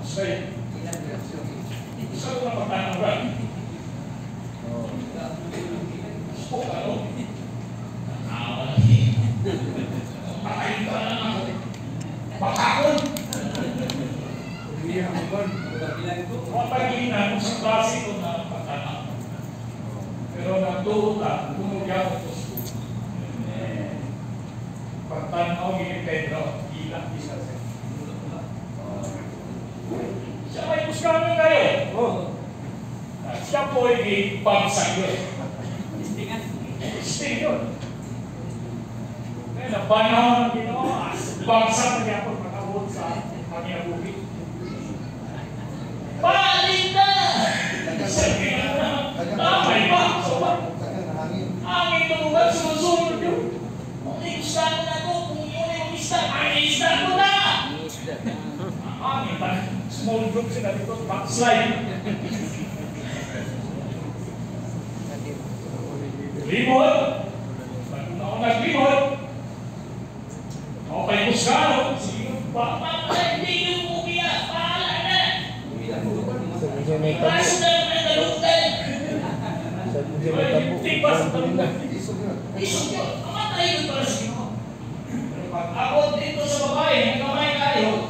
Straight. Saan ko na pagtanungan? Ano? Pakain ka na ako. Bakakon! Mapagina kung sa klase ko na pagtanungan. Pero nagtuot lang, tumugyan ko sa school. Pagtanaw, gini Pedro, ilang isa siya. Siya may puskanan kayo. Siya po ay bagsag yun. Sting yun. Kaya napanahon ng Ginoo, bagsag na niya po makabot sa kanyang bukid. Balik na! Sabi na, may bakso ba? Angin tumugat, sumusunod yun. Kung iustahan na ito, kung yun yung isda, ang isda mo na! Angin, small group sila dito, backslide. Limod. Pag ako naglimod, ako kay Buscano, sige, hindi yung mukiya, pahala na. Basta na nalutan. Tipas ang talutan. Isog yun. Amatay yun para sino. Pero pag abot dito sa babae, ang kamay kayo,